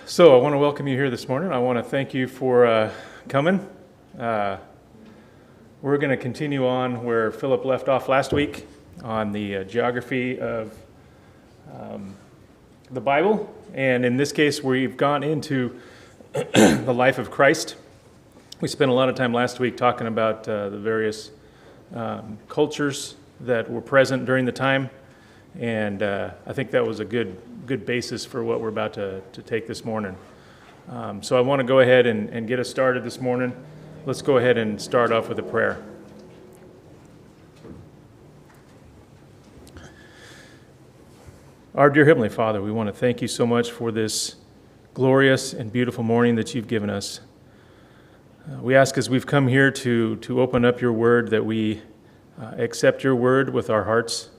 So I want to welcome you here this morning. I want to thank you for coming. We're going to continue on where Philip left off last week on the geography of the Bible. And in this case, we've gone into the life of Christ. We spent a lot of time last week talking about the various cultures that were present during the time. And I think that was a good basis for what we're about to take this morning. So I want to go ahead and get us started this morning. Let's go ahead and start off with a prayer. Our dear Heavenly Father, we want to thank you so much for this glorious and beautiful morning that you've given us. We ask as we've come here to open up your word that we accept your word with our hearts,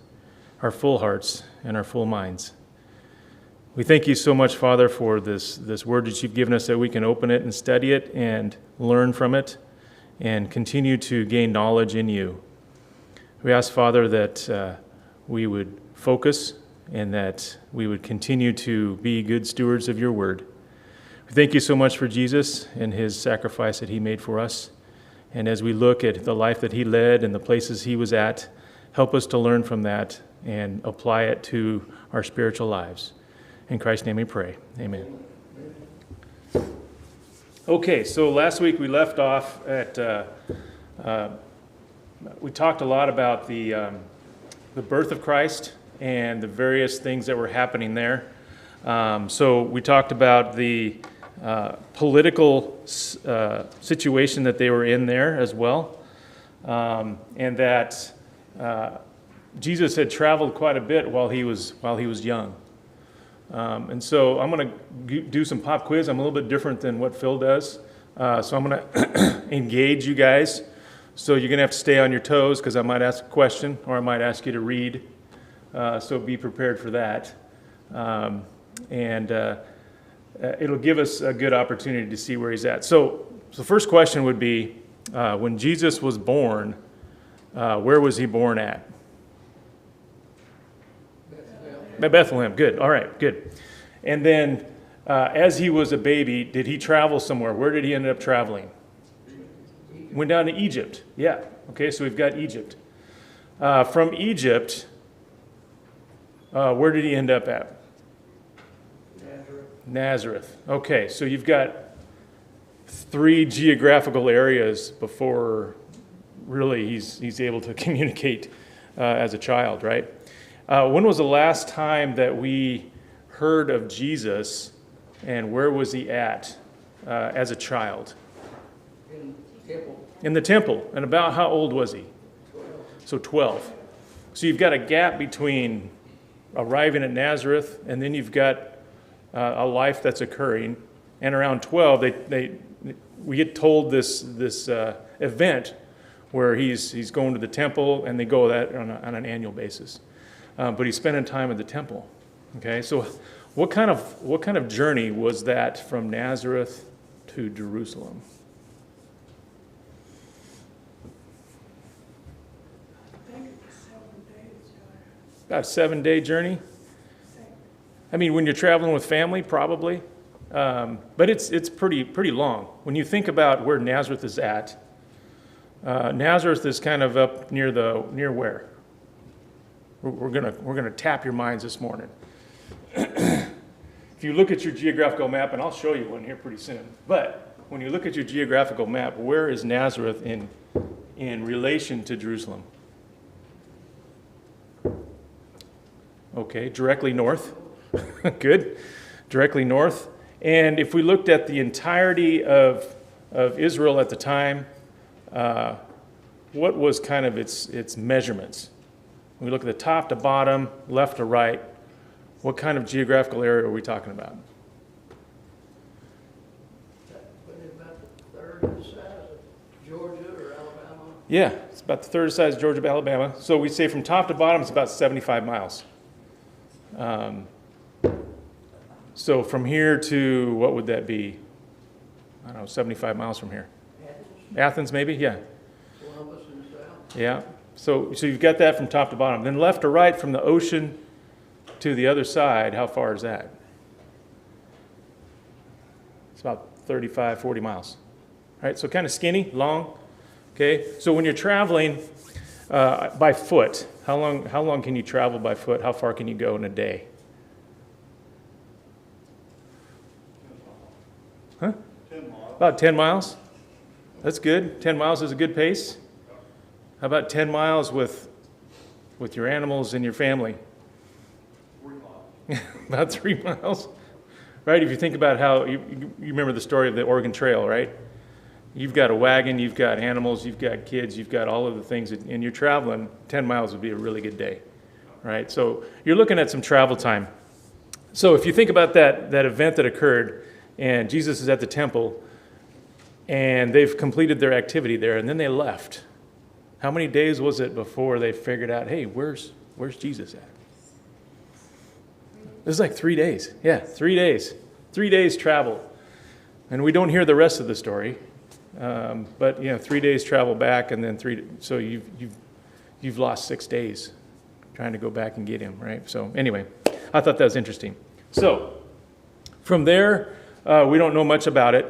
our full hearts, and our full minds. We thank you so much, Father, for this word that you've given us, that we can open it and study it and learn from it and continue to gain knowledge in you. We ask, Father, that we would focus and that we would continue to be good stewards of your word. We thank you so much for Jesus and his sacrifice that he made for us. And as we look at the life that he led and the places he was at, help us to learn from that and apply it to our spiritual lives. In Christ's name we pray. Amen. Okay, so last week we left off at, we talked a lot about the birth of Christ and the various things that were happening there. So we talked about the political situation that they were in there as well, and that Jesus had traveled quite a bit while he was young. And so I'm going to do some pop quiz. I'm a little bit different than what Phil does. So I'm going to engage you guys. So you're going to have to stay on your toes because I might ask a question or I might ask you to read. So be prepared for that. And it'll give us a good opportunity to see where he's at. So the first question would be, when Jesus was born, where was he born at? Bethlehem. Good. All right, good. And then as he was a baby, did he travel somewhere? Where did he end up traveling? Went down to Egypt. Yeah. Okay, so we've got Egypt. From Egypt, where did he end up at? Nazareth. Okay, so you've got 3 geographical areas before really he's able to communicate as a child, right? When was the last time that we heard of Jesus, and where was he at as a child? In the temple. In the temple. And about how old was he? 12. So 12. So you've got a gap between arriving at Nazareth, and then you've got a life that's occurring. And around 12, we get told this event where he's going to the temple, and they go that on an annual basis. But he's spending time at the temple. Okay, so what kind of journey was that from Nazareth to Jerusalem? I think it was 7 days. About a 7-day journey. I mean, when you're traveling with family, probably, but it's pretty long. When you think about where Nazareth is at, Nazareth is kind of up near where? We're gonna tap your minds this morning. If you look at your geographical map, and I'll show you one here pretty soon, but when you look at your geographical map, where is Nazareth in relation to Jerusalem? Okay, directly north. Good. Directly north. And if we looked at the entirety of Israel at the time, what was kind of its measurements? When we look at the top to bottom, left to right, what kind of geographical area are we talking about? About the third of the size of Georgia or Alabama. Yeah, it's about the third of the size of Georgia, Alabama. So we say from top to bottom, it's about 75 miles. So from here to, what would that be? I don't know, 75 miles from here. Athens, maybe? Yeah. Columbus in the south. Yeah. So you've got that from top to bottom. Then left to right from the ocean to the other side, how far is that? It's about 35, 40 miles. All right, so kind of skinny, long. Okay, so when you're traveling by foot, how long can you travel by foot? How far can you go in a day? Huh? 10 miles. About 10 miles. That's good. 10 miles is a good pace. How about 10 miles with your animals and your family? 3 miles. About 3 miles. Right? If you think about how, you remember the story of the Oregon Trail, right? You've got a wagon, you've got animals, you've got kids, you've got all of the things, and you're traveling. 10 miles would be a really good day, right? So you're looking at some travel time. So if you think about that event that occurred, and Jesus is at the temple, and they've completed their activity there, and then they left. How many days was it before they figured out, hey, where's Jesus at? It was like 3 days. Yeah, 3 days. 3 days travel. And we don't hear the rest of the story. But 3 days travel back, and then so you've lost 6 days trying to go back and get him, right? So anyway, I thought that was interesting. So from there, we don't know much about it,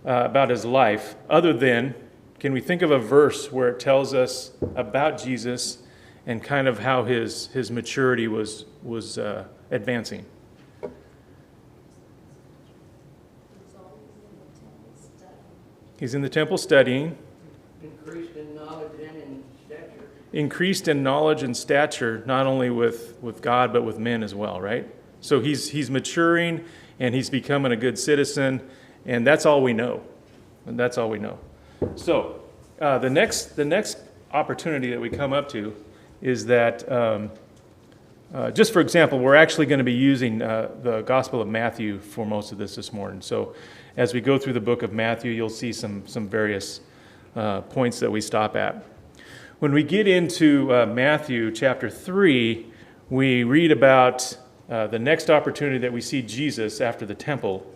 about his life, other than, can we think of a verse where it tells us about Jesus and kind of how his maturity was advancing? He's in the temple studying. Increased in knowledge and in stature. Increased in knowledge and stature, not only with God, but with men as well, right? So he's maturing, and he's becoming a good citizen, and that's all we know. And that's all we know. So the next opportunity that we come up to is that, just for example, we're actually going to be using the Gospel of Matthew for most of this morning. So as we go through the book of Matthew, you'll see some various points that we stop at. When we get into Matthew chapter 3, we read about the next opportunity that we see Jesus after the temple.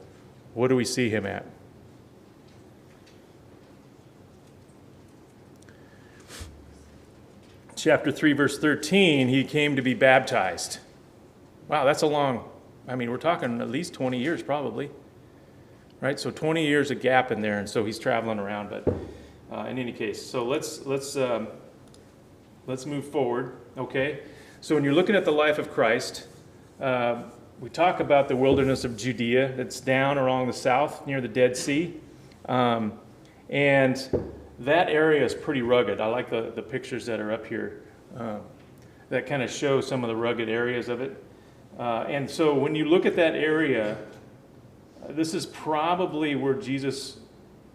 What do we see him at? Chapter 3, verse 13, he came to be baptized. Wow, that's a long, we're talking at least 20 years probably. Right, so 20 years of gap in there, and so he's traveling around. But in any case, so let's move forward. Okay, so when you're looking at the life of Christ, we talk about the wilderness of Judea that's down along the south near the Dead Sea, and that area is pretty rugged. I like the pictures that are up here that kind of show some of the rugged areas of it. And so when you look at that area, this is probably where Jesus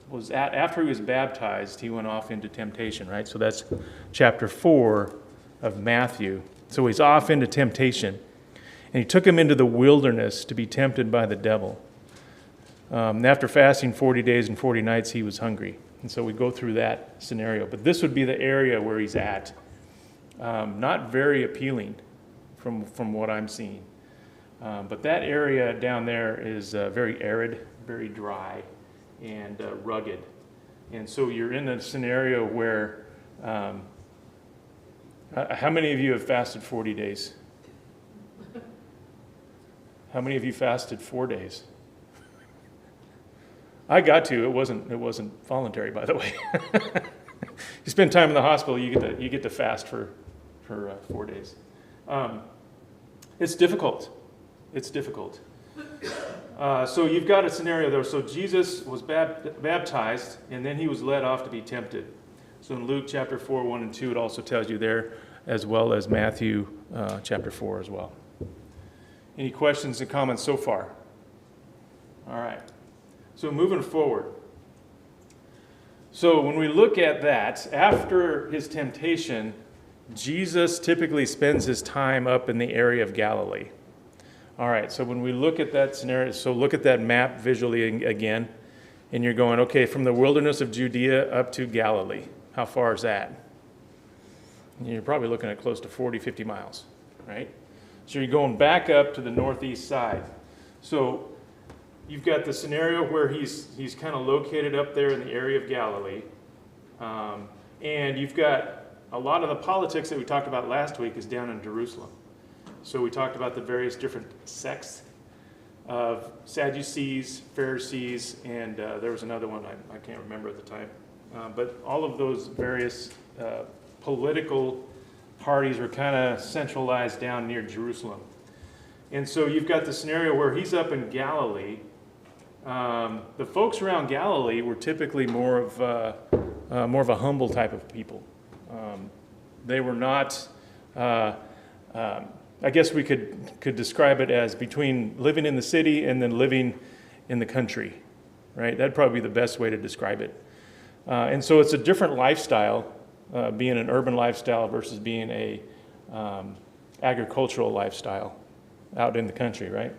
was at. After he was baptized, he went off into temptation, right? So that's chapter 4 of Matthew. So he's off into temptation. And he took him into the wilderness to be tempted by the devil. After fasting 40 days and 40 nights, he was hungry. And so we go through that scenario. But this would be the area where he's at. Not very appealing from what I'm seeing. But that area down there is very arid, very dry, and rugged. And so you're in a scenario where, how many of you have fasted 40 days? How many of you fasted 4 days? I got to. It wasn't voluntary, by the way. You spend time in the hospital, you get to fast for 4 days. It's difficult. It's difficult. So you've got a scenario there. So Jesus was baptized, and then he was led off to be tempted. So in Luke chapter 4, 1 and 2, it also tells you there, as well as Matthew chapter 4 as well. Any questions and comments so far? All right. So moving forward. So when we look at that, after his temptation, Jesus typically spends his time up in the area of Galilee. All right, so when we look at that scenario, so look at that map visually again, and you're going, okay, from the wilderness of Judea up to Galilee. How far is that? And you're probably looking at close to 40, 50 miles, right? So you're going back up to the northeast side. So you've got the scenario where he's kind of located up there in the area of Galilee. And you've got a lot of the politics that we talked about last week is down in Jerusalem. So we talked about the various different sects of Sadducees, Pharisees, and there was another one I can't remember at the time. But all of those various political parties were kind of centralized down near Jerusalem. And so you've got the scenario where he's up in Galilee. The folks around Galilee were typically more of a humble type of people. They were not. I guess we could describe it as between living in the city and then living in the country, right? That'd probably be the best way to describe it. And so it's a different lifestyle, being an urban lifestyle versus being a agricultural lifestyle out in the country, right?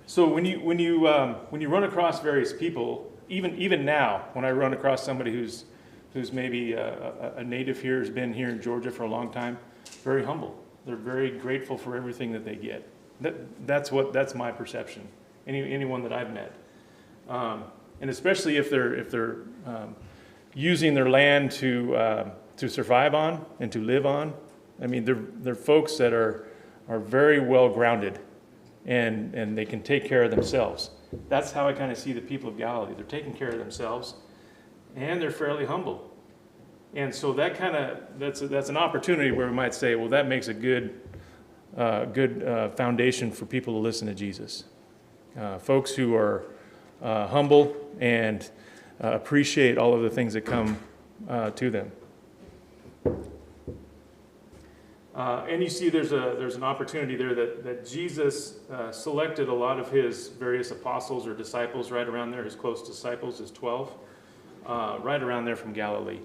So when you run across various people, even now, when I run across somebody who's maybe a native here, has been here in Georgia for a long time, very humble. They're very grateful for everything that they get. That's my perception. Anyone that I've met, and especially if they're using their land to survive on and to live on. I mean, they're folks that are very well grounded, and they can take care of themselves. That's how I kind of see the people of Galilee. They're taking care of themselves, and they're fairly humble. And so that's an opportunity where we might say, well, that makes a good foundation for people to listen to Jesus. Folks who are humble and appreciate all of the things that come to them. And you see there's an opportunity there that Jesus selected a lot of his various apostles or disciples right around there, his close disciples, his 12, right around there from Galilee.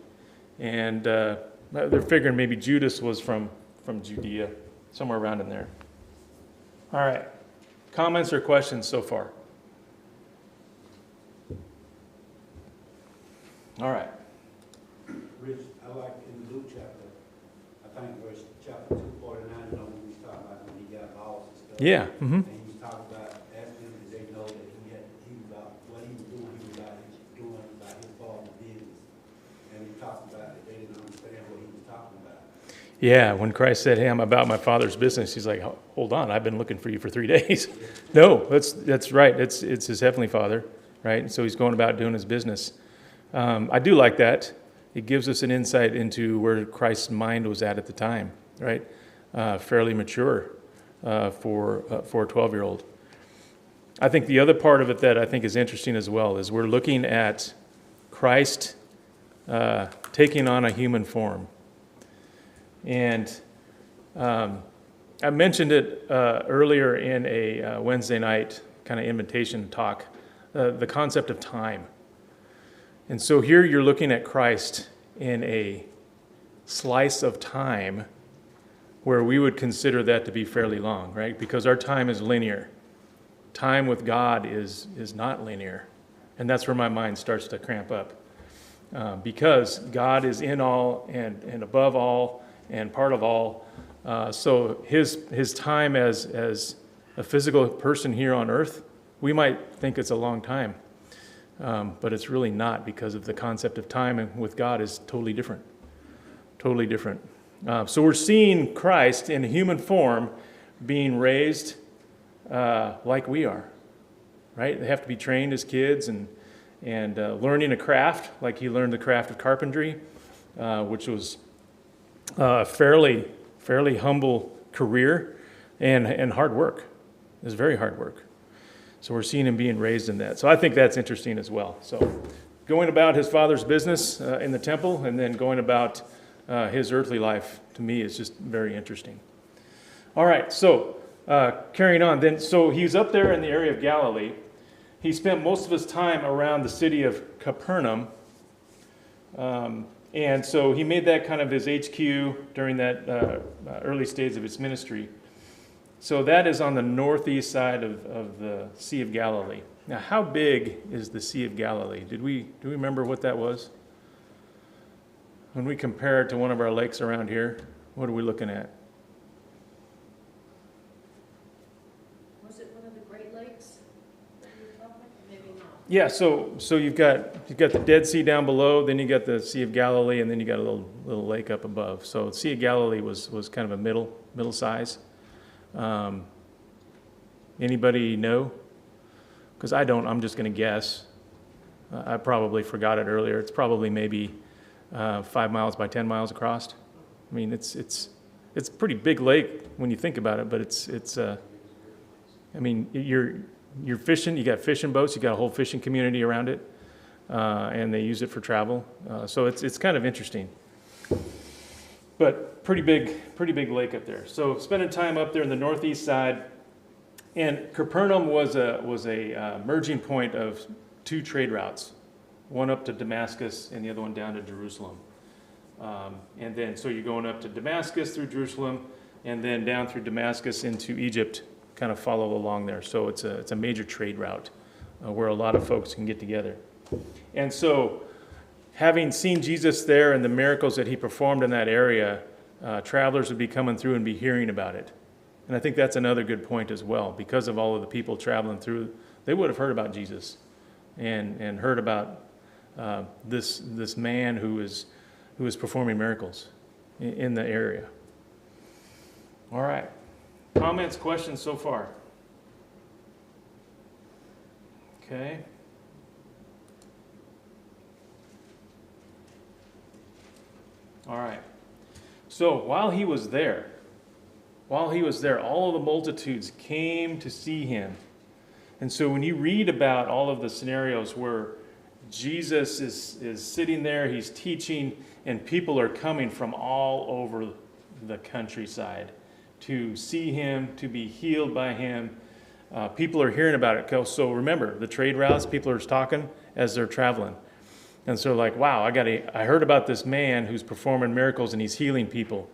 And they're figuring maybe Judas was from Judea, somewhere around in there. All right. Comments or questions so far? All right. Rich, I like in Luke chapter, I think chapter 249, you know, when he was talking about when he got lost and stuff. Yeah. Mm-hmm. And he was talking about asking them, did they know that he was about what he was doing, he was doing about his father's business. And he talked about it, they didn't understand what he was talking about. Yeah, when Christ said, hey, I'm about my Father's business, he's like, hold on, I've been looking for you for 3 days. No, that's right. It's his heavenly Father, right? So he's going about doing his business. I do like that. It gives us an insight into where Christ's mind was at the time, right? Fairly mature for a 12-year-old. I think the other part of it that I think is interesting as well is we're looking at Christ taking on a human form. And I mentioned it earlier in a Wednesday night kind of invitation talk, the concept of time. And so here you're looking at Christ in a slice of time where we would consider that to be fairly long, right? Because our time is linear. Time with God is not linear. And that's where my mind starts to cramp up. Because God is in all and above all and part of all. So his time as a physical person here on earth, we might think it's a long time. But it's really not, because of the concept of time and with God is totally different. Totally different. So we're seeing Christ in human form being raised like we are, right? They have to be trained as kids and learning a craft, like he learned the craft of carpentry, which was a fairly humble career and hard work. It was very hard work. So we're seeing him being raised in that. So I think that's interesting as well. So going about his father's business in the temple and then going about his earthly life, to me, is just very interesting. All right, so carrying on then. So he's up there in the area of Galilee. He spent most of his time around the city of Capernaum. And so he made that kind of his HQ during that early stage of his ministry. So that is on the northeast side of the Sea of Galilee. Now, how big is the Sea of Galilee? Do we remember what that was? When we compare it to one of our lakes around here, what are we looking at? Was it one of the Great Lakes that you were talking about? Maybe not. Yeah, so you've got the Dead Sea down below, then you got the Sea of Galilee, and then you got a little lake up above. So the Sea of Galilee was kind of a middle size. Anybody know? Because I don't. I'm just going to guess. I probably forgot it earlier. It's probably maybe 5 miles by 10 miles across. I mean, it's a pretty big lake when you think about it, but it's. I mean, you're fishing. You got fishing boats. You got a whole fishing community around it, and they use it for travel. So it's kind of interesting. But pretty big lake up there. So spending time up there in the northeast side, and Capernaum was a merging point of two trade routes, one up to Damascus and the other one down to Jerusalem. And then so you're going up to Damascus through Jerusalem, and then down through Damascus into Egypt, kind of follow along there. So it's a major trade route where a lot of folks can get together. And so, having seen Jesus there and the miracles that he performed in that area, travelers would be coming through and be hearing about it. And I think that's another good point as well. Because of all of the people traveling through, they would have heard about Jesus and heard about this man who is performing miracles in the area. All right. Comments, questions so far? Okay. All right. So while he was there, all of the multitudes came to see him. And so when you read about all of the scenarios where Jesus is sitting there, he's teaching, and people are coming from all over the countryside to see him, to be healed by him. People are hearing about it. So remember, the trade routes, people are talking as they're traveling. And so like, wow, I heard about this man who's performing miracles and he's healing people.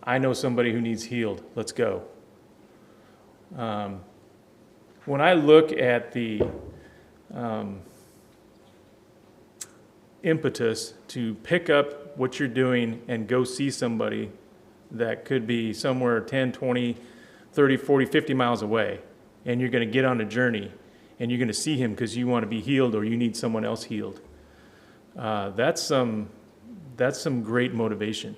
I know somebody who needs healed. Let's go. When I look at the impetus to pick up what you're doing and go see somebody that could be somewhere 10, 20, 30, 40, 50 miles away, and you're going to get on a journey and you're going to see him because you want to be healed or you need someone else healed. That's some great motivation.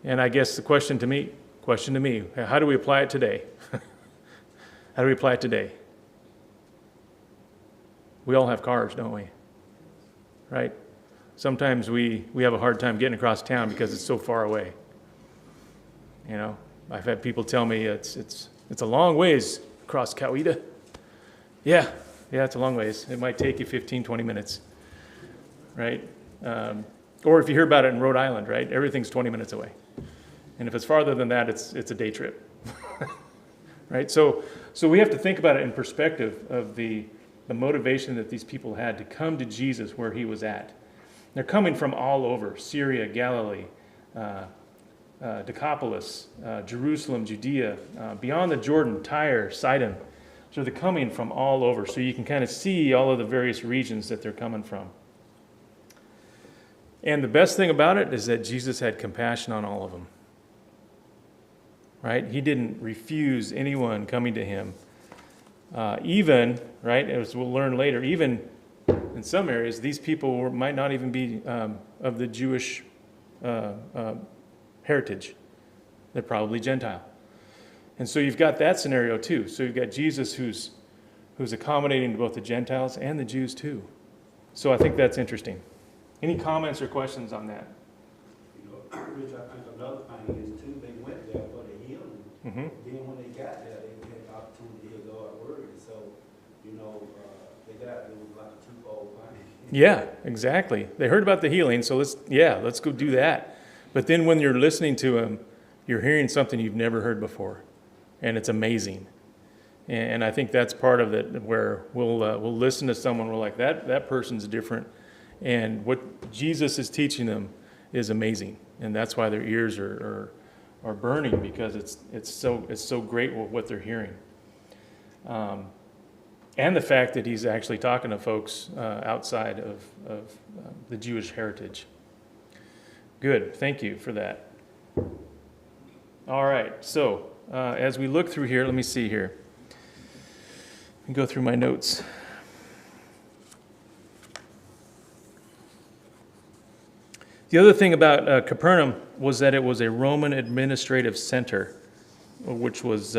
And I guess the question to me, how do we apply it today? How do we apply it today? We all have cars, don't we? Right? Sometimes we have a hard time getting across town because it's so far away. You know, I've had people tell me it's a long ways across Coweta. Yeah, it's a long ways. It might take you 15, 20 minutes, right? Or if you hear about it in Rhode Island, right? Everything's 20 minutes away. And if it's farther than that, it's a day trip, right? So we have to think about it in perspective of the motivation that these people had to come to Jesus where he was at. They're coming from all over, Syria, Galilee, Decapolis, Jerusalem, Judea, beyond the Jordan, Tyre, Sidon. So they're coming from all over. So you can kind of see all of the various regions that they're coming from. And the best thing about it is that Jesus had compassion on all of them. Right? He didn't refuse anyone coming to him. Even, right, as we'll learn later, even in some areas, these people might not even be of the Jewish heritage. They're probably Gentile. And so you've got that scenario too. So you've got Jesus who's accommodating to both the Gentiles and the Jews too. So I think that's interesting. Any comments or questions on that? You know, Rich, I think another thing is too, they went there for the healing. Mm-hmm. Then when they got there, they had the opportunity to hear God's word. So, you know, it was like a twofold thing. Yeah, exactly. They heard about the healing, so let's go do that. But then when you're listening to him, you're hearing something you've never heard before, and it's amazing. And I think that's part of it, where we'll listen to someone, we're like, that person's different, and what Jesus is teaching them is amazing, and that's why their ears are burning, because it's so great what they're hearing. And the fact that he's actually talking to folks outside of the Jewish heritage. Good, thank you for that. All right, so as we look through here, let me see here. Let me go through my notes. The other thing about Capernaum was that it was a Roman administrative center, which was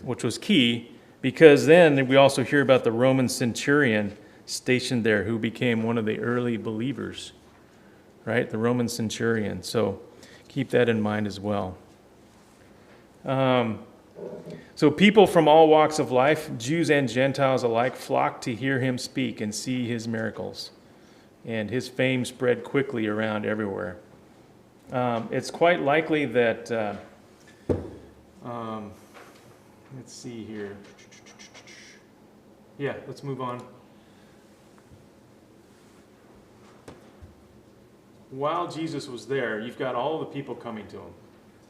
which was key because then we also hear about the Roman centurion stationed there who became one of the early believers, right? The Roman centurion. So keep that in mind as well. So people from all walks of life, Jews and Gentiles alike, flocked to hear him speak and see his miracles. And his fame spread quickly around everywhere. It's quite likely that, let's see here. Yeah, let's move on. While Jesus was there, you've got all the people coming to him.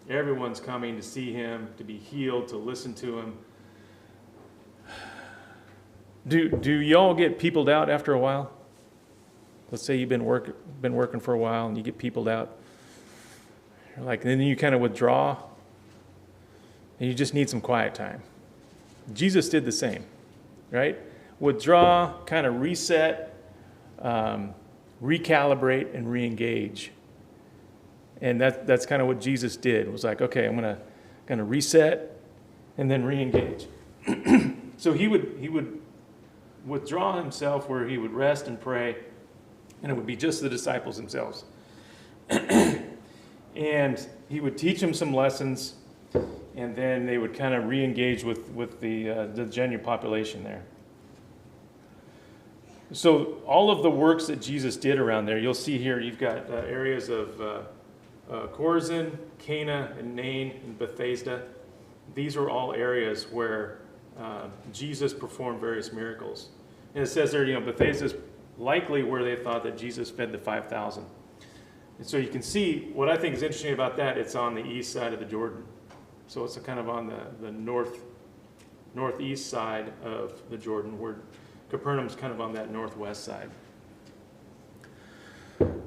Everyone's coming to see him, to be healed, to listen to him. Do y'all get peopled out after a while? Let's say you've been working for a while and you get peopled out. Like, then you kind of withdraw and you just need some quiet time. Jesus did the same, right? Withdraw, kind of reset, recalibrate, and re-engage. And that's kind of what Jesus did. It was like, okay, I'm gonna reset and then re-engage. So he would withdraw himself where he would rest and pray, and it would be just the disciples themselves. And he would teach them some lessons, and then they would kind of re-engage with the general population there. So all of the works that Jesus did around there, you'll see here, you've got areas of Chorazin, Cana, and Nain, and Bethesda. These were all areas where Jesus performed various miracles. And it says there, Bethesda's likely where they thought that Jesus fed the 5,000. And so you can see, what I think is interesting about that, it's on the east side of the Jordan. So it's kind of on the northeast side of the Jordan, where Capernaum's kind of on that northwest side.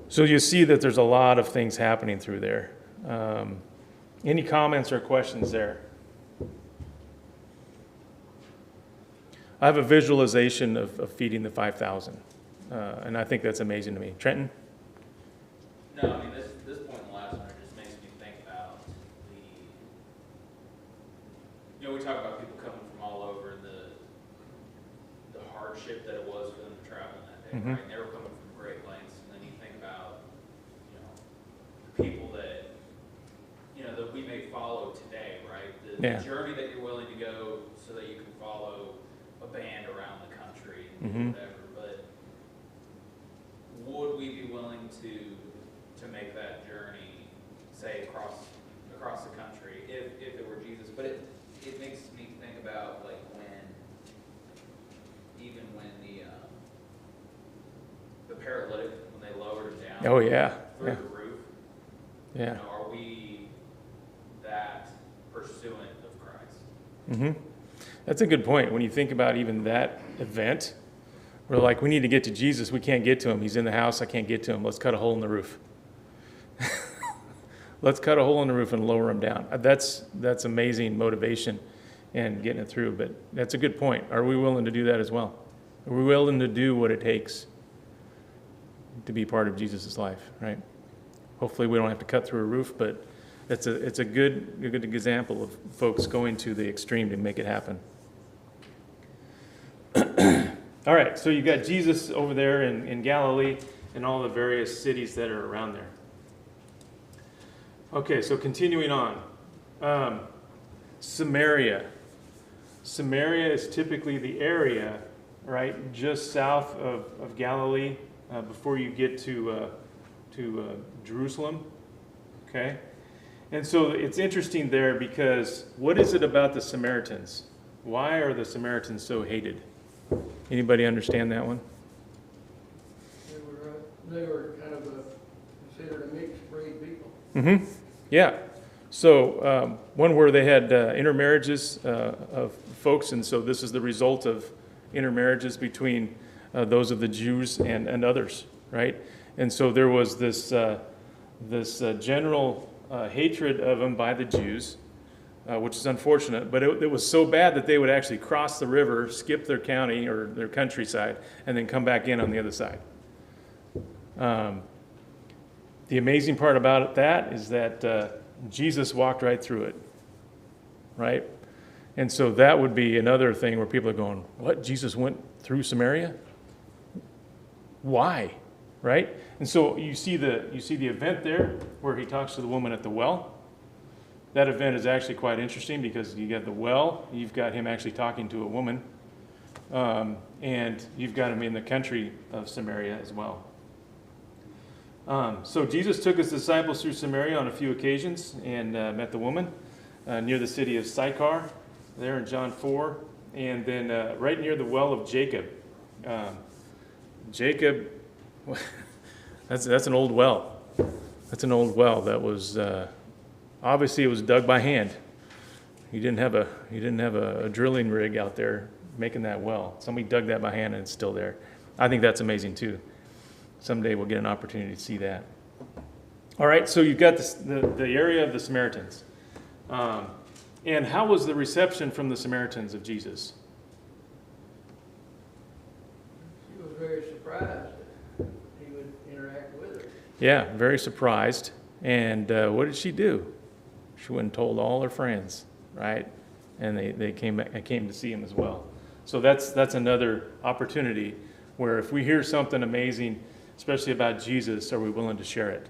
So you see that there's a lot of things happening through there. Any comments or questions there? I have a visualization of feeding the 5,000, and I think that's amazing to me. Trenton? No, I mean, this point in the last one, it just makes me think about we talk about people coming from all over, the hardship that it was for them to travel that day, Mhm. right? And they were coming from great lengths, and then you think about, people that, that we may follow today, right? Yeah. The journey that you're willing to go so that you can follow a band around the country, Mhm. whatever, but would we be willing to make that journey, say, across the country, if it were Jesus? But it makes me think about, like, when the paralytic, when they lowered him down Oh, yeah. through Yeah. the roof, Yeah. are we that pursuant of Christ? Mm-hmm. That's a good point. When you think about even that event, we're like, we need to get to Jesus. We can't get to him. He's in the house. I can't get to him. Let's cut a hole in the roof. Let's cut a hole in the roof and lower him down. That's amazing motivation and getting it through. But that's a good point. Are we willing to do that as well? Are we willing to do what it takes to be part of Jesus' life, right? Hopefully we don't have to cut through a roof, but it's a good example of folks going to the extreme to make it happen. All right, so you've got Jesus over there in Galilee and all the various cities that are around there. Okay, so continuing on. Samaria. Samaria is typically the area, right, just south of Galilee before you get to Jerusalem. Okay? And so it's interesting there because what is it about the Samaritans? Why are the Samaritans so hated? Anybody understand that one? They were kind of considered a mixed breed people. Mm-hmm. Yeah. So one where they had intermarriages of folks, and so this is the result of intermarriages between those of the Jews and others, right? And so there was this general hatred of them by the Jews, which is unfortunate, but it was so bad that they would actually cross the river, skip their county or their countryside, and then come back in on the other side. The amazing part about that is that Jesus walked right through it, right? And so that would be another thing where people are going, what? Jesus went through Samaria? Why? Right? And so you see the event there where he talks to the woman at the well. That event is actually quite interesting because you got the well, you've got him actually talking to a woman, and you've got him in the country of Samaria as well. So Jesus took his disciples through Samaria on a few occasions and met the woman near the city of Sychar, there in John 4, and then right near the well of Jacob. Jacob, that's an old well. That's an old well that was obviously it was dug by hand. He didn't have a drilling rig out there making that well. Somebody dug that by hand and it's still there. I think that's amazing too. Someday we'll get an opportunity to see that. All right, so you've got the area of the Samaritans. And how was the reception from the Samaritans of Jesus? She was very surprised that he would interact with her. Yeah, very surprised. And what did she do? She went and told all her friends, right? And they came to see him as well. So that's another opportunity where if we hear something amazing, especially about Jesus, are we willing to share it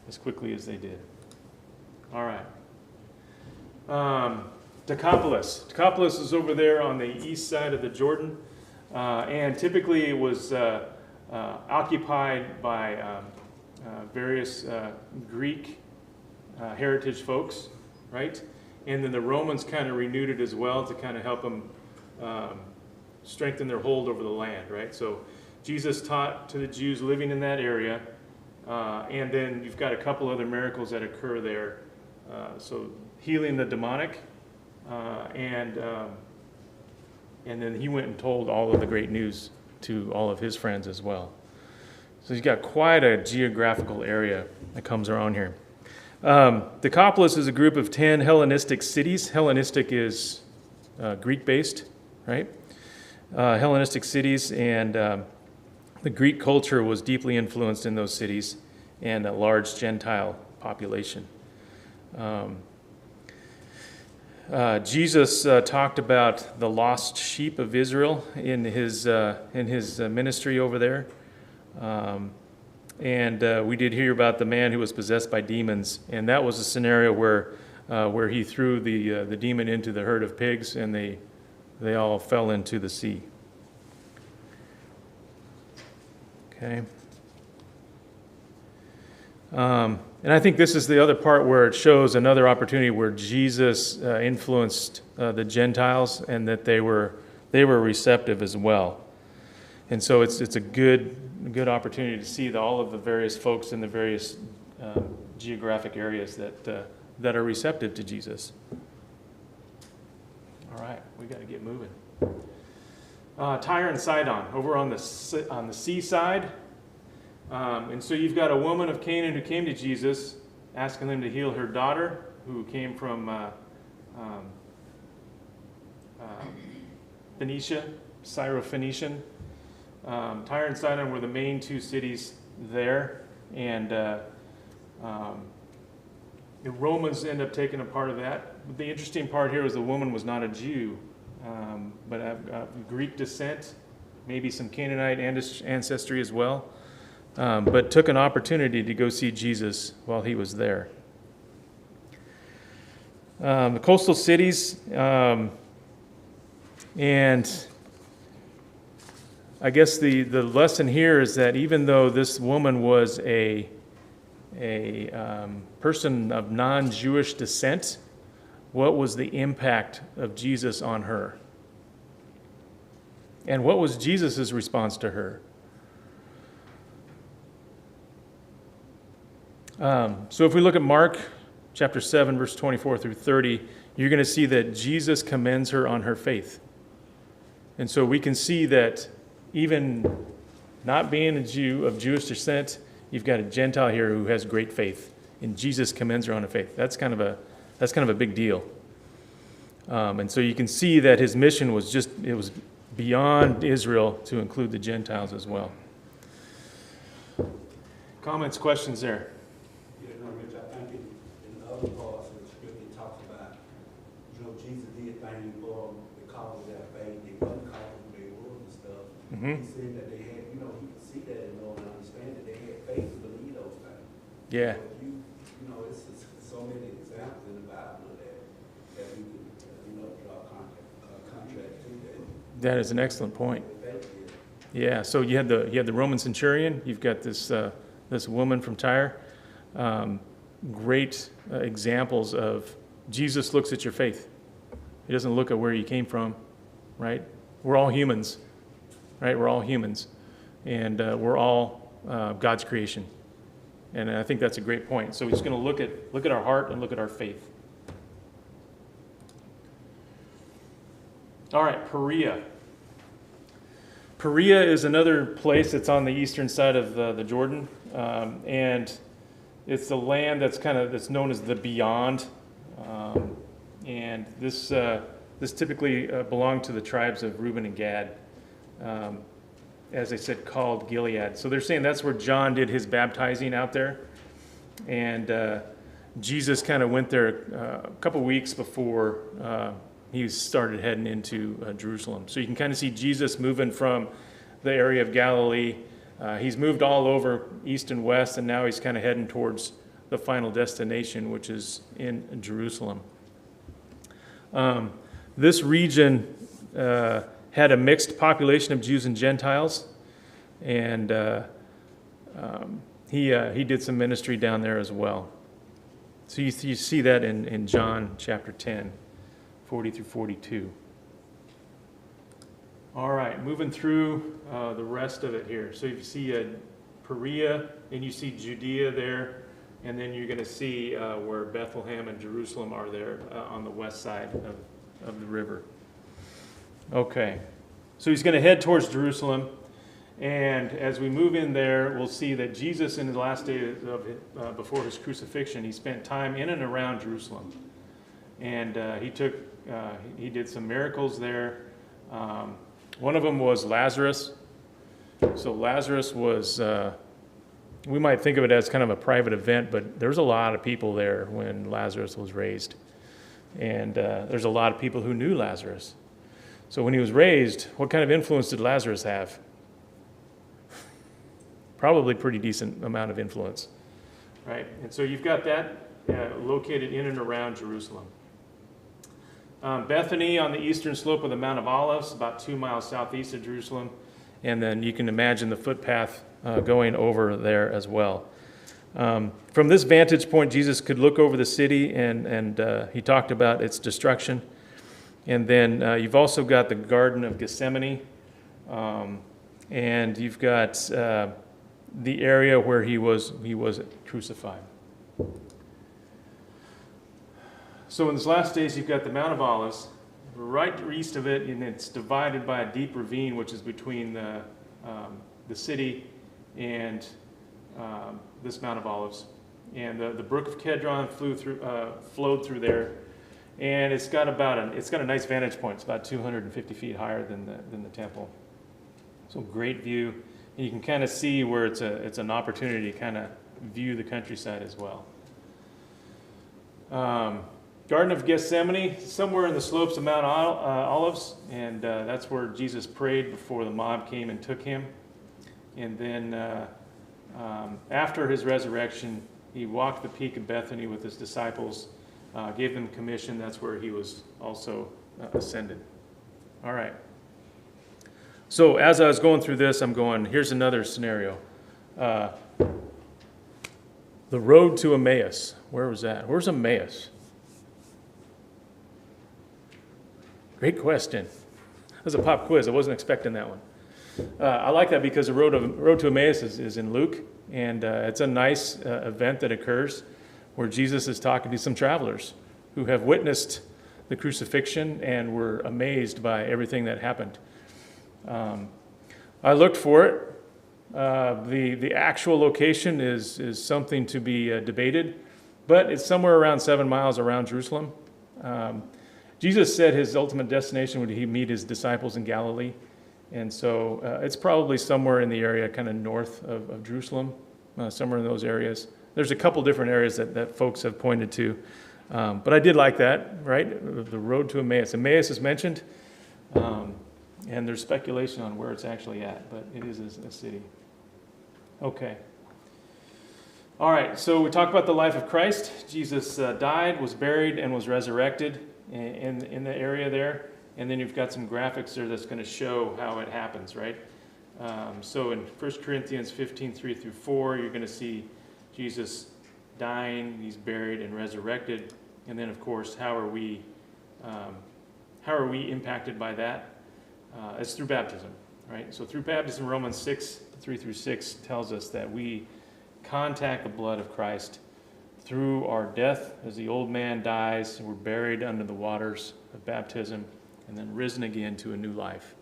as quickly as they did? All right. Decapolis. Decapolis is over there on the east side of the Jordan, and typically it was occupied by various Greek heritage folks, right? And then the Romans kind of renewed it as well to kind of help them strengthen their hold over the land, right? So Jesus taught to the Jews living in that area, and then you've got a couple other miracles that occur there. So healing the demonic, and then he went and told all of the great news to all of his friends as well. So he's got quite a geographical area that comes around here. Decapolis is a group of 10 Hellenistic cities. Hellenistic is Greek-based, right? Hellenistic cities, and the Greek culture was deeply influenced in those cities, and a large Gentile population. Jesus talked about the lost sheep of Israel in his ministry over there. And we did hear about the man who was possessed by demons, and that was a scenario where he threw the demon into the herd of pigs, and they all fell into the sea. Okay. And I think this is the other part where it shows another opportunity where Jesus influenced the Gentiles, and that they were receptive as well. And so it's a good opportunity to see all of the various folks in the various geographic areas that are receptive to Jesus. All right, we got to get moving. Tyre and Sidon, over on the seaside. And so you've got a woman of Canaan who came to Jesus, asking him to heal her daughter, who came from Phoenicia, Syrophoenician. Tyre and Sidon were the main two cities there, and the Romans end up taking a part of that. But the interesting part here is the woman was not a Jew, but of Greek descent, maybe some Canaanite ancestry as well, but took an opportunity to go see Jesus while he was there. The coastal cities, and I guess the lesson here is that even though this woman was a person of non-Jewish descent, what was the impact of Jesus on her? And what was Jesus' response to her? So if we look at Mark chapter 7, verse 24 through 30, you're going to see that Jesus commends her on her faith. And so we can see that even not being a Jew of Jewish descent, you've got a Gentile here who has great faith, and Jesus commends her on her faith. That's kind of a big deal. And so you can see that his mission was beyond Israel to include the Gentiles as well. Comments, questions there? Yeah, no, Rich, I think in the other parts of the scripture, it talks about, Jesus did things Mhm. He said that they had, he could see that and know and understand that they had faith to believe those things. Yeah. So if it's so many examples in the Bible that we could, draw contrast to that. That is an excellent point. Faith is. Yeah, so you had the Roman centurion. You've got this woman from Tyre. Great examples of Jesus looks at your faith. He doesn't look at where you came from, right? We're all humans, right? We're all humans, and we're all God's creation. And I think that's a great point. So he's going to look at our heart and look at our faith. All right, Perea. Perea is another place that's on the eastern side of the Jordan, and it's the land that's known as the Beyond, and this typically belonged to the tribes of Reuben and Gad, as I said, called Gilead. So they're saying that's where John did his baptizing out there, and Jesus kind of went there a couple weeks before he started heading into Jerusalem. So you can kind of see Jesus moving from the area of Galilee. He's moved all over east and west, and now he's kind of heading towards the final destination, which is in Jerusalem. This region had a mixed population of Jews and Gentiles, and he did some ministry down there as well. So you see that in John chapter 10. 40 through 42. All right, moving through the rest of it here. So you see Perea, and you see Judea there, and then you're going to see where Bethlehem and Jerusalem are there on the west side of the river. Okay, so he's going to head towards Jerusalem, and as we move in there, we'll see that Jesus, in the last days before his crucifixion, he spent time in and around Jerusalem. And he did some miracles there. One of them was Lazarus. So Lazarus was, we might think of it as kind of a private event, but there's a lot of people there when Lazarus was raised. And there's a lot of people who knew Lazarus. So when he was raised, what kind of influence did Lazarus have? Probably pretty decent amount of influence, right? And so you've got that located in and around Jerusalem. Bethany on the eastern slope of the Mount of Olives, about 2 miles southeast of Jerusalem. And then you can imagine the footpath going over there as well. From this vantage point, Jesus could look over the city, and he talked about its destruction. And then you've also got the Garden of Gethsemane, and you've got the area where he was crucified. So in these last days, you've got the Mount of Olives, right east of it, and it's divided by a deep ravine, which is between the city and this Mount of Olives. And the brook of Kedron flowed through there, and it's got a nice vantage point. It's about 250 feet higher than the temple. So great view, and you can kind of see where it's an opportunity to kind of view the countryside as well. Garden of Gethsemane, somewhere in the slopes of Mount Olives, and that's where Jesus prayed before the mob came and took him. And then after his resurrection, he walked the peak of Bethany with his disciples, gave them commission. That's where he was also ascended. All right. So as I was going through this, I'm going, here's another scenario. The road to Emmaus. Where was that? Where's Emmaus? Great question. That was a pop quiz. I wasn't expecting that one. I like that because the road to Emmaus is in Luke, and it's a nice event that occurs where Jesus is talking to some travelers who have witnessed the crucifixion and were amazed by everything that happened. I looked for it. The actual location is something to be debated, but it's somewhere around 7 miles around Jerusalem. Jesus said his ultimate destination would he meet his disciples in Galilee, and so it's probably somewhere in the area kind of north of Jerusalem, somewhere in those areas. There's a couple different areas that folks have pointed to, but I did like that, right? The road to Emmaus. Emmaus is mentioned, And there's speculation on where it's actually at, but it is a city. Okay. All right, so we talked about the life of Christ. Jesus died, was buried, and was resurrected in the area there. And then you've got some graphics there that's going to show how it happens, right? So in 1 Corinthians 15, 3-4, you're going to see Jesus dying, he's buried and resurrected. And then, of course, how are we impacted by that? It's through baptism, right? So through baptism, Romans 6, 3-6 tells us that we contact the blood of Christ through our death as the old man dies, and we're buried under the waters of baptism, and then risen again to a new life.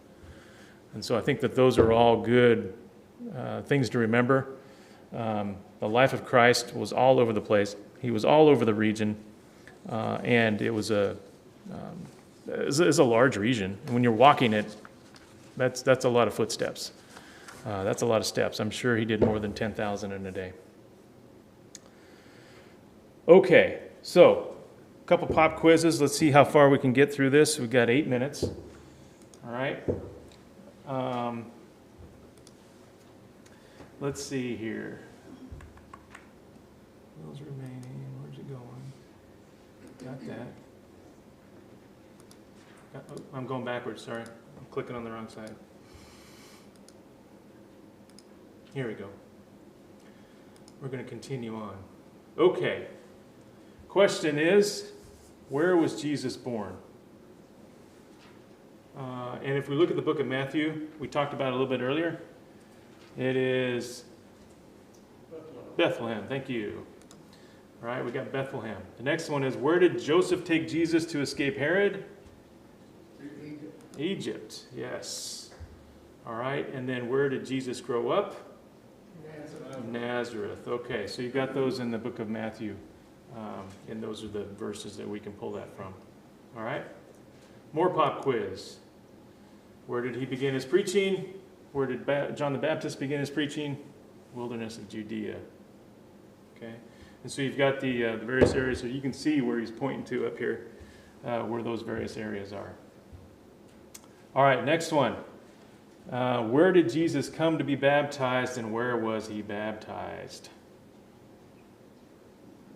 And so I think that those are all good things to remember. The life of Christ was all over the place. He was all over the region, and it was a large region. When you're walking it, that's a lot of footsteps. That's a lot of steps. I'm sure he did more than 10,000 in a day. Okay, so a couple pop quizzes. Let's see how far we can get through this. We've got 8 minutes. All right. Let's see here. Those remaining. Where's it going? Got that. Oh, I'm going backwards. Sorry. I'm clicking on the wrong side. Here we go. We're going to continue on. Okay. Question is, where was Jesus born? And if we look at the book of Matthew, we talked about it a little bit earlier. It is Bethlehem. Thank you. All right, we got Bethlehem. The next one is, where did Joseph take Jesus to escape Herod? Egypt. Yes. All right, and then where did Jesus grow up? Nazareth. Okay, so you've got those in the book of Matthew, and those are the verses that we can pull that from. All right? More pop quiz. Where did he begin his preaching? Where did John the Baptist begin his preaching? Wilderness of Judea. Okay? And so you've got the various areas, so you can see where he's pointing to up here, where those various areas are. All right, next one. Where did Jesus come to be baptized, and where was he baptized?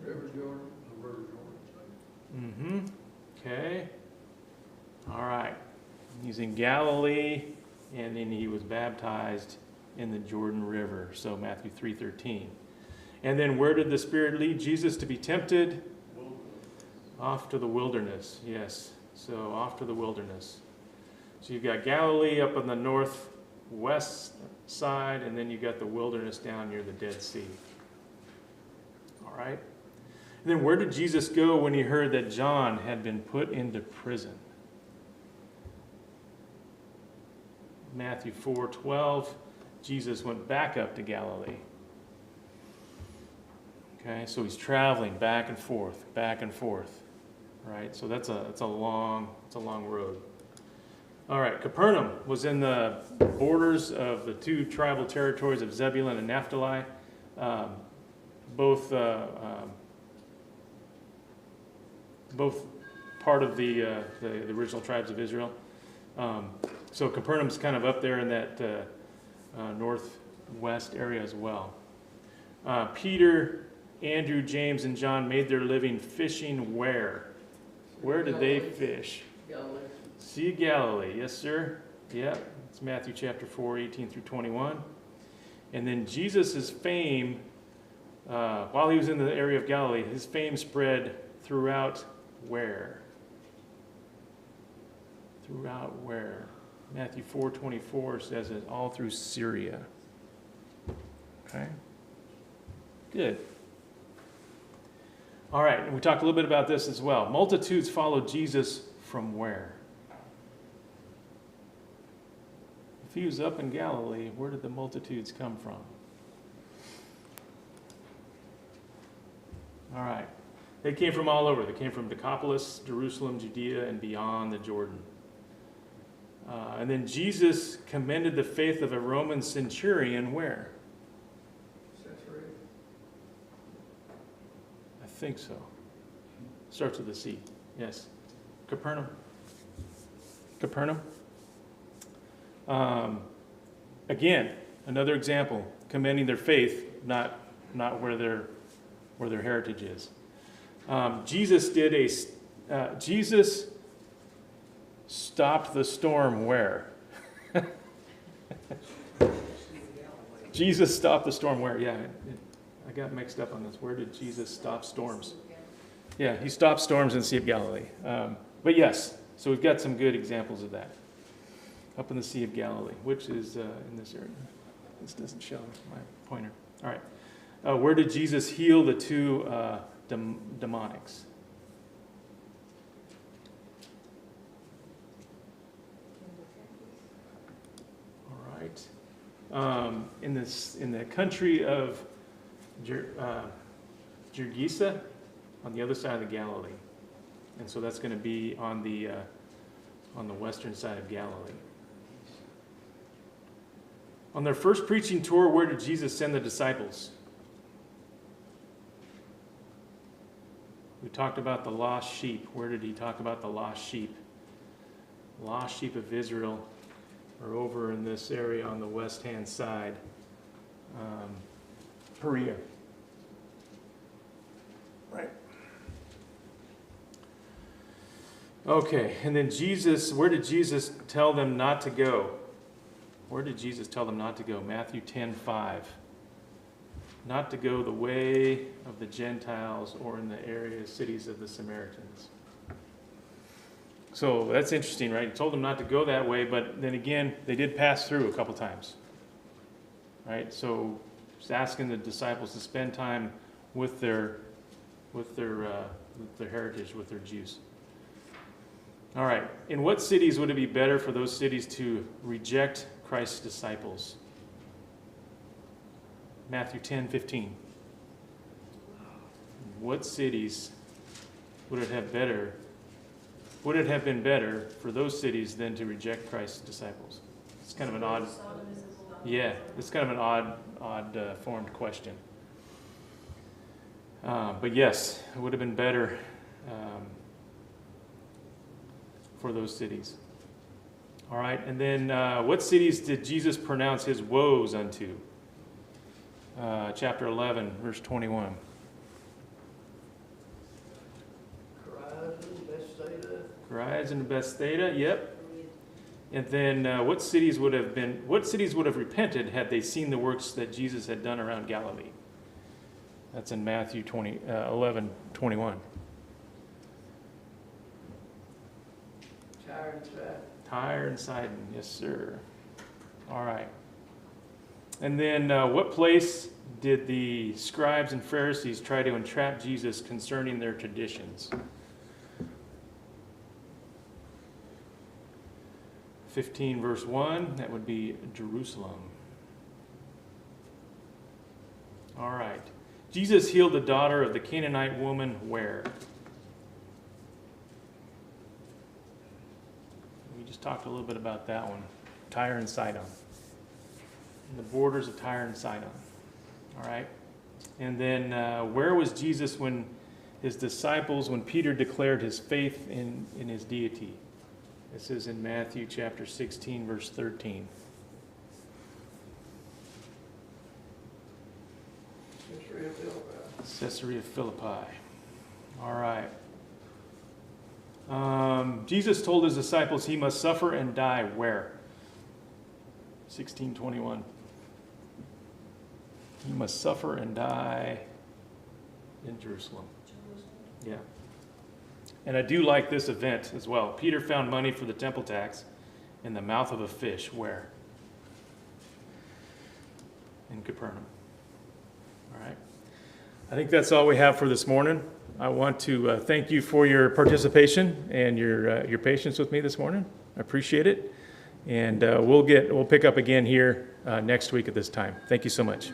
River Jordan. Mm-hmm. Okay. All right. He's in Galilee, and then he was baptized in the Jordan River. So Matthew 3:13. And then where did the Spirit lead Jesus to be tempted? Off to the wilderness. Yes. So off to the wilderness. So you've got Galilee up on the northwest side, and then you've got the wilderness down near the Dead Sea. All right? And then where did Jesus go when he heard that John had been put into prison? Matthew 4:12, Jesus went back up to Galilee. Okay, so he's traveling back and forth, right? So that's a long road. All right, Capernaum was in the borders of the two tribal territories of Zebulun and Naphtali, both part of the original tribes of Israel. So Capernaum's kind of up there in that northwest area as well. Peter, Andrew, James, and John made their living fishing where? Where did they fish? Galilee. Sea Galilee, yes, sir. Yeah, it's Matthew chapter 4, 18-21. And then Jesus' fame, while he was in the area of Galilee, his fame spread throughout where? Throughout where? Matthew 4:24 says it all through Syria. Okay? Good. All right, and we talked a little bit about this as well. Multitudes followed Jesus from where? If he was up in Galilee, where did the multitudes come from? All right. They came from all over. They came from Decapolis, Jerusalem, Judea, and beyond the Jordan. And then Jesus commended the faith of a Roman centurion where? Caesarea. I think so. Starts with a C. Yes. Capernaum. Capernaum. Again, another example, commending their faith, not where their heritage is. Jesus stopped the storm where? Jesus stopped the storm where? Yeah, I got mixed up on this. Where did Jesus stop storms? Yeah, he stopped storms in the Sea of Galilee. But yes, so we've got some good examples of that. Up in the Sea of Galilee, which is in this area. This doesn't show my pointer. All right. Where did Jesus heal the two demonics? All right. In the country of Gergesa, on the other side of the Galilee, and so that's going to be on the western side of Galilee. On their first preaching tour, where did Jesus send the disciples? We talked about the lost sheep. Where did he talk about the lost sheep? Lost sheep of Israel are over in this area on the west-hand side. Perea. Right. Okay, and then Jesus, where did Jesus tell them not to go? Where did Jesus tell them not to go? Matthew 10:5. Not to go the way of the Gentiles or in the cities of the Samaritans. So that's interesting, right? He told them not to go that way, but then again, they did pass through a couple times. Right? So just asking the disciples to spend time with their heritage, with their Jews. All right. In what cities would it be better for those cities to reject Christ's disciples? Matthew 10:15. What cities would it have been better for those cities than to reject Christ's disciples? It's kind of an odd, it's kind of an odd formed question. But yes, it would have been better for those cities. All right, and then what cities did Jesus pronounce his woes unto? Chapter 11, verse 21. Chorazin and Bethsaida, yep. And then what cities would have repented had they seen the works that Jesus had done around Galilee? That's in Matthew 11:21. Tyre and Sidon, yes, sir. All right. And then what place did the scribes and Pharisees try to entrap Jesus concerning their traditions? 15 verse 1, that would be Jerusalem. All right. Jesus healed the daughter of the Canaanite woman where? We just talked a little bit about that one. Tyre and Sidon. In the borders of Tyre and Sidon. All right. And then where was Jesus when Peter declared his faith in his deity? This is in Matthew chapter 16, verse 13. Caesarea Philippi. All right. Jesus told his disciples he must suffer and die where? 16:21. He must suffer and die in Jerusalem. Yeah. And I do like this event as well. Peter found money for the temple tax in the mouth of a fish. Where? In Capernaum. All right. I think that's all we have for this morning. I want to thank you for your participation and your patience with me this morning. I appreciate it. And we'll pick up again here next week at this time. Thank you so much.